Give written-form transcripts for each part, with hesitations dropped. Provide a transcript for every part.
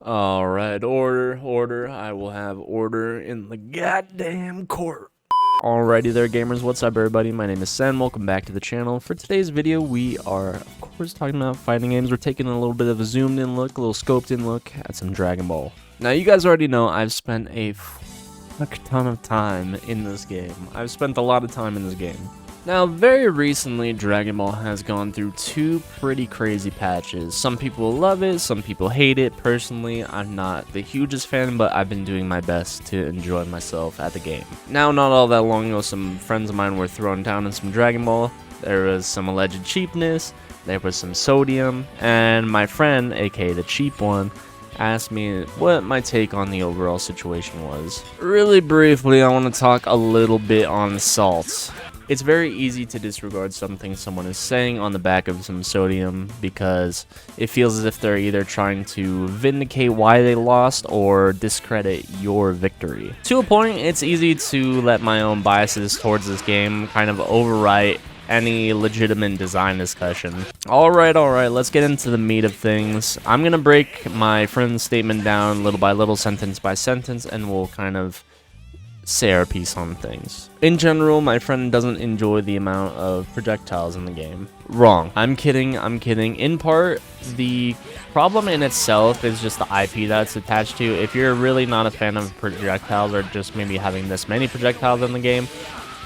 Alright, order. I will have order in the goddamn court. Alrighty there, gamers. What's up, everybody? My name is Sen. Welcome back to the channel. For today's video, we are, of course, talking about fighting games. We're taking a little bit of a zoomed-in look, a little scoped-in look at some Dragon Ball. Now, you guys already know I've spent a fuck ton of time in this game. I've spent a lot of time in this game. Now, very recently, Dragon Ball has gone through two pretty crazy patches. Some people love it, some people hate it. Personally, I'm not the hugest fan, but I've been doing my best to enjoy myself at the game. Now, not all that long ago, some friends of mine were thrown down in some Dragon Ball. There was some alleged cheapness, there was some sodium, and my friend, aka the cheap one, asked me what my take on the overall situation was. Really briefly, I want to talk a little bit on salt. It's very easy to disregard something someone is saying on the back of some sodium because it feels as if they're either trying to vindicate why they lost or discredit your victory. To a point, it's easy to let my own biases towards this game kind of overwrite any legitimate design discussion. Alright, let's get into the meat of things. I'm gonna break my friend's statement down little by little, sentence by sentence, and we'll kind of say our piece on things. In general, my friend doesn't enjoy the amount of projectiles in the game. Wrong. I'm kidding. In part, the problem in itself is just the IP that's attached to. If you're really not a fan of projectiles or just maybe having this many projectiles in the game,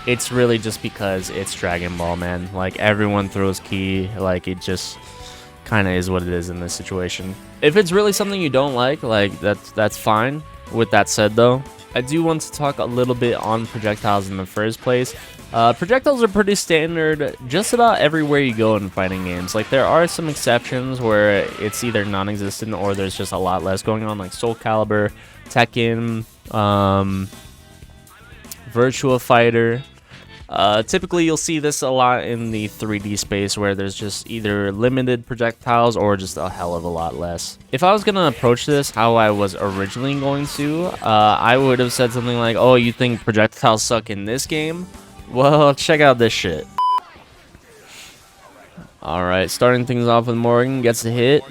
it's really just because it's Dragon Ball, man. Like, everyone throws ki, like, it just kind of is what it is in this situation. If it's really something you don't like that's fine. With that said, though, I do want to talk a little bit on projectiles in the first place. Projectiles are pretty standard just about everywhere you go in fighting games. Like, there are some exceptions where it's either non-existent or there's just a lot less going on, like Soul Calibur, Tekken, Virtua Fighter. Typically, you'll see this a lot in the 3D space where there's just either limited projectiles or just a hell of a lot less. If I was going to approach this how I was originally going to, I would have said something like, oh, you think projectiles suck in this game? Well, check out this shit. Alright, starting things off with Morgan, gets a hit.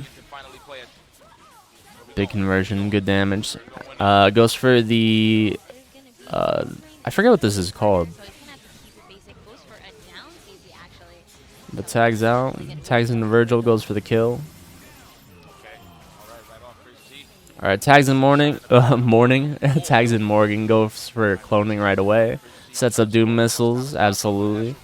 Big conversion, good damage. Goes for the... I forget what this is called. But tags out, tags into Virgil, goes for the kill. Alright, tags in tags in Morgan, goes for cloning right away. Sets up Doom missiles, absolutely.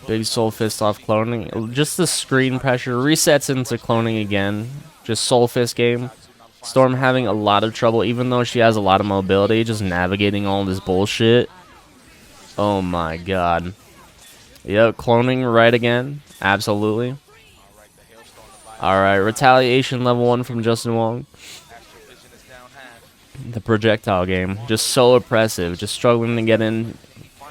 Big Soul Fist off cloning. Just the screen pressure, resets into cloning again. Just Soul Fist game. Storm having a lot of trouble, even though she has a lot of mobility, just navigating all this bullshit. Oh my god. Yep, cloning right again. Absolutely. Alright, retaliation level 1 from Justin Wong. The projectile game. Just so oppressive. Just struggling to get in.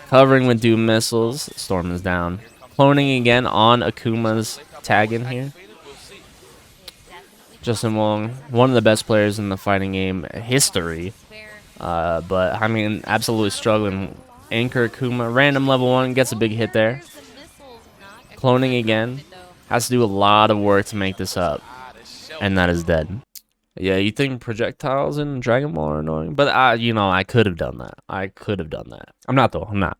Covering with Doom missiles. Storm is down. Cloning again on Akuma's tag in here. Justin Wong, one of the best players in the fighting game history. But, I mean, absolutely struggling. Anchor Akuma, random level 1, gets a big hit there. Cloning again. Has to do a lot of work to make this up. And that is dead. Yeah, you think projectiles in Dragon Ball are annoying? But, you know, I could have done that. I'm not, though. I'm not.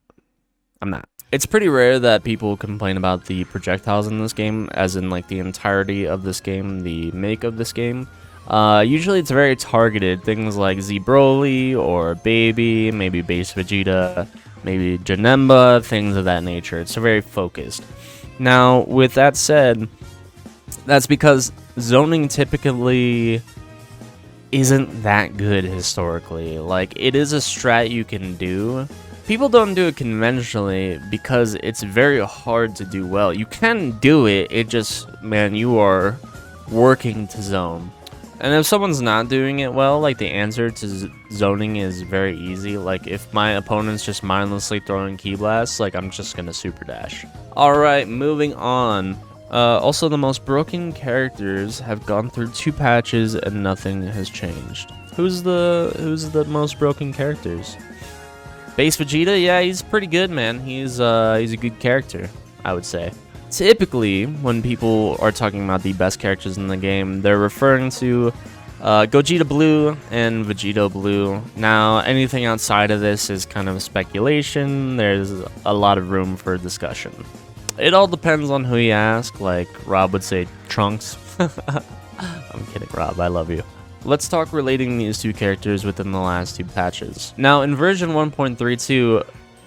It's pretty rare that people complain about the projectiles in this game, as in, like, the entirety of this game, the make of this game. Usually it's very targeted, things like Z Broly or Baby, maybe Base Vegeta, maybe Janemba, things of that nature. It's very focused. Now, with that said, that's because zoning typically isn't that good historically. Like, it is a strat you can do. People don't do it conventionally because it's very hard to do well. You can do it, it just, man, you are working to zone. And if someone's not doing it well, like, the answer to zoning is very easy. Like, if my opponent's just mindlessly throwing ki blasts, like, I'm just gonna super dash. Alright, moving on. Also, the most broken characters have gone through 2 patches and nothing has changed. Who's the most broken characters? Base Vegeta? Yeah, he's pretty good, man. He's a good character, I would say. Typically, when people are talking about the best characters in the game, they're referring to Gogeta Blue and Vegito Blue. Now, anything outside of this is kind of speculation. There's a lot of room for discussion. It all depends on who you ask. Like, Rob would say Trunks. I'm kidding, Rob. I love you. Let's talk relating these two characters within the last two patches. Now, in version 1.32,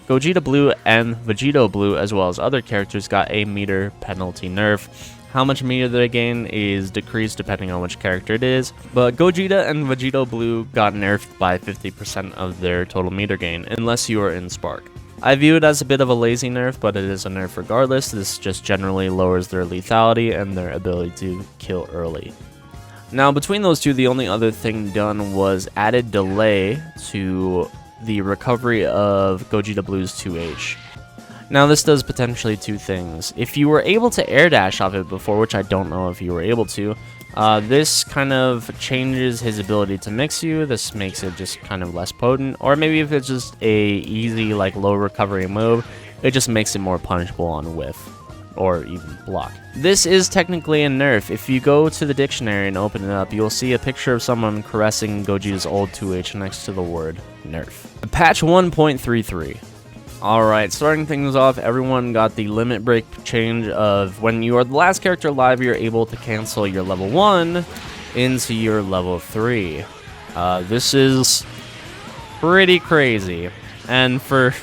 Gogeta Blue and Vegito Blue, as well as other characters, got a meter penalty nerf. How much meter they gain is decreased depending on which character it is, but Gogeta and Vegito Blue got nerfed by 50% of their total meter gain, unless you are in Spark. I view it as a bit of a lazy nerf, but it is a nerf regardless. This just generally lowers their lethality and their ability to kill early. Now, between those two, the only other thing done was added delay to the recovery of Gogeta Blue's 2H. Now, this does potentially two things. If you were able to air dash off it before, which I don't know if you were able to, this kind of changes his ability to mix you. This makes it just kind of less potent. Or maybe if it's just a easy, like, low recovery move, it just makes it more punishable on whiff, or even block. This is technically a nerf. If you go to the dictionary and open it up, you'll see a picture of someone caressing Gogeta's old 2H next to the word nerf. Patch 1.33. Alright, starting things off, everyone got the limit break change of when you are the last character alive, you're able to cancel your level 1 into your level 3. This is pretty crazy. And for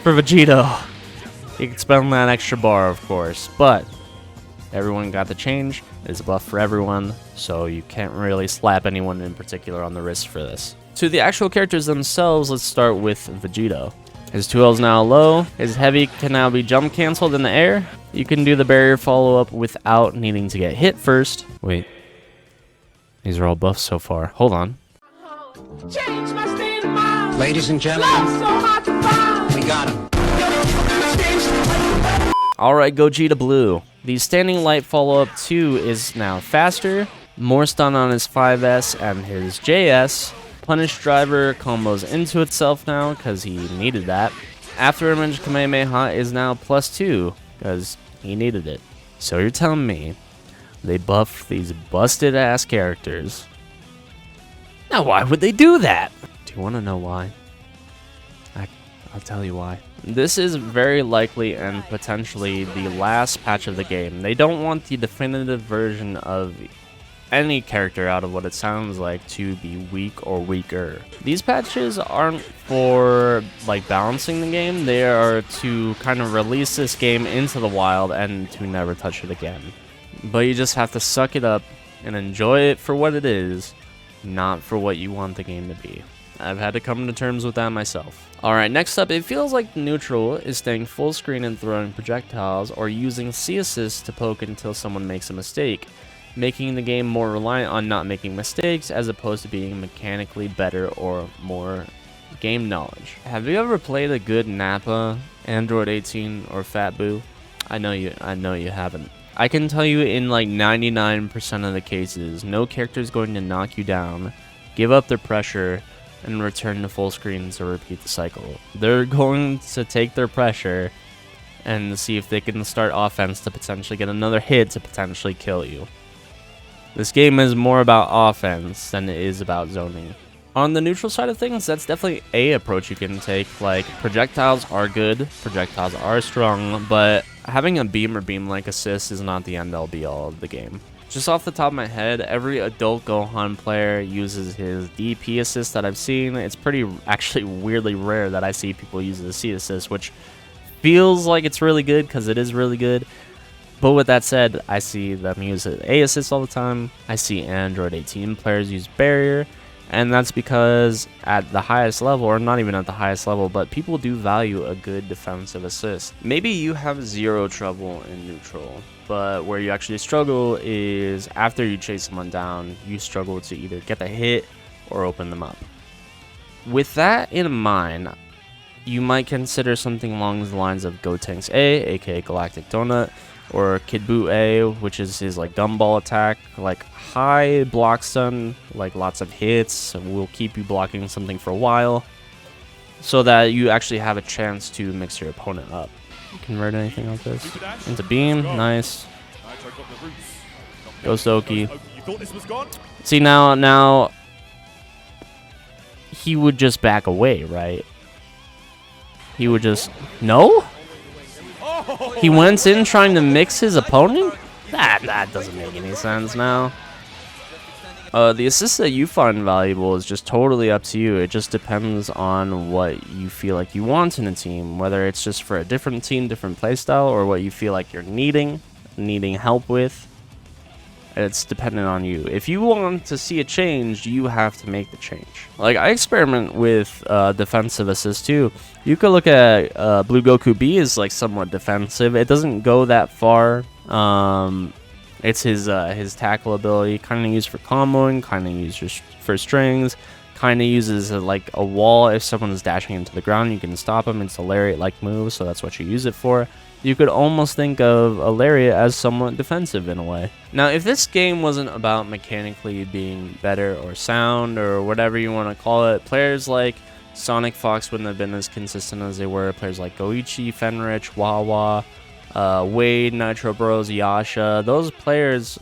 Vegito, you can spend that extra bar, of course, but everyone got the change. It's a buff for everyone, so you can't really slap anyone in particular on the wrist for this. To the actual characters themselves, let's start with Vegito. His 2L is now low. His heavy can now be jump canceled in the air. You can do the barrier follow-up without needing to get hit first. Wait. These are all buffs so far. Hold on. Ladies and gentlemen, we got him. Alright, Gogeta Blue. The standing light follow-up 2 is now faster. More stun on his 5S and his JS. Punish Driver combos into itself now because he needed that. Afterimage Kamehameha is now +2 because he needed it. So you're telling me they buffed these busted ass characters. Now why would they do that? Do you want to know why? I'll tell you why. This is very likely and potentially the last patch of the game. They don't want the definitive version of any character, out of what it sounds like, to be weak or weaker. These patches aren't for like balancing the game, they are to kind of release this game into the wild and to never touch it again. But you just have to suck it up and enjoy it for what it is, not for what you want the game to be. I've had to come to terms with that myself. Alright, next up, it feels like neutral is staying full screen and throwing projectiles, or using C-assist to poke until someone makes a mistake, making the game more reliant on not making mistakes as opposed to being mechanically better or more game knowledge. Have you ever played a good Nappa, Android 18, or Fat Boo? I know you haven't. I can tell you in like 99% of the cases, no character is going to knock you down, give up their pressure, and return to full screen to repeat the cycle. They're going to take their pressure and see if they can start offense to potentially get another hit to potentially kill you. This game is more about offense than it is about zoning. On the neutral side of things, that's definitely a approach you can take. Like, projectiles are good, projectiles are strong, but having a beam or beam-like assist is not the end-all be-all of the game. Just off the top of my head, every adult Gohan player uses his DP assist that I've seen. It's actually weirdly rare that I see people use the C assist, which feels like it's really good because it is really good. But with that said, I see them use A assist all the time. I see Android 18 players use barrier, and that's because at the highest level, or not even at the highest level, but people do value a good defensive assist. Maybe you have zero trouble in neutral, but where you actually struggle is after you chase someone down, you struggle to either get the hit or open them up. With that in mind, you might consider something along the lines of Gotenks A, aka Galactic Donut, or Kid Buu A, which is his like gumball attack, like high block stun, like lots of hits, will keep you blocking something for a while, so that you actually have a chance to mix your opponent up. convert anything like this into beam. Nice. Ghost Oki. See, now he would just back away, right? He would just... No? He went in trying to mix his opponent? That doesn't make any sense now. The assist that you find valuable is just totally up to you. It just depends on what you feel like you want in a team, whether it's just for a different team, different playstyle, or what you feel like you're needing help with. It's dependent on you. If you want to see a change, you have to make the change. Like, I experiment with defensive assist too. You could look at Blue Goku B is like somewhat defensive. It doesn't go that far. It's his tackle ability, kind of used for comboing, kind of used for strings, kind of uses like a wall. If someone's dashing into the ground, you can stop them. It's a lariat-like move, so that's what you use it for. You could almost think of a lariat as somewhat defensive in a way. Now, if this game wasn't about mechanically being better or sound or whatever you want to call it, players like Sonic Fox wouldn't have been as consistent as they were. Players like Goichi, Fenrich, Wawa, Wade, Nitro Bros, Yasha, those players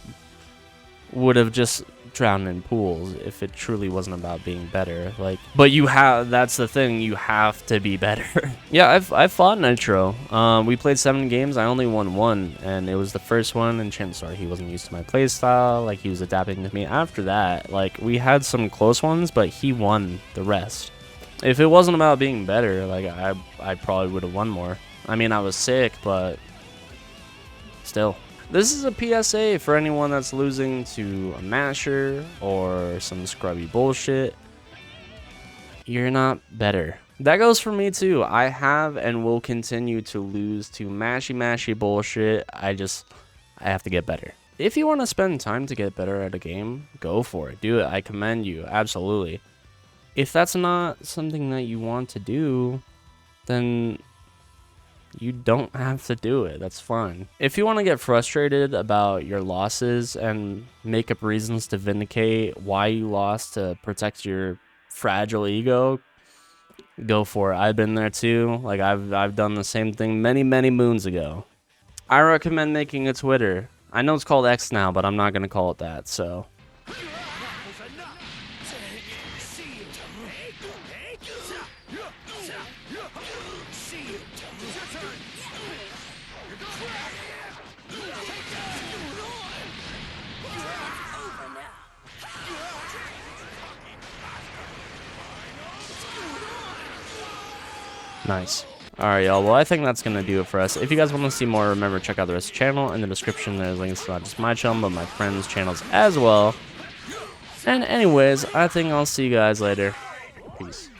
would have just drowned in pools if it truly wasn't about being better. Like, but that's the thing, you have to be better. Yeah, I've fought Nitro. We played 7 games. I only won 1, and it was the first one, and Chansar, he wasn't used to my playstyle. Like, he was adapting to me. After that, like, we had some close ones, but he won the rest. If it wasn't about being better, like, I probably would have won more. I mean, I was sick, but still. This is a PSA for anyone that's losing to a masher or some scrubby bullshit. You're not better. That goes for me too. I have and will continue to lose to mashy bullshit. I have to get better. If you want to spend time to get better at a game, go for it. Do it. I commend you. Absolutely. If that's not something that you want to do, then you don't have to do it. That's fine. If you want to get frustrated about your losses and make up reasons to vindicate why you lost to protect your fragile ego, go for it. I've been there too. Like, I've done the same thing many moons ago. I recommend making a Twitter. I know it's called X now, but I'm not going to call it that, so. Nice. Alright, y'all. Well, I think that's going to do it for us. If you guys want to see more, remember, check out the rest of the channel. In the description, there's links to not just my channel, but my friends' channels as well. And anyways, I think I'll see you guys later. Peace.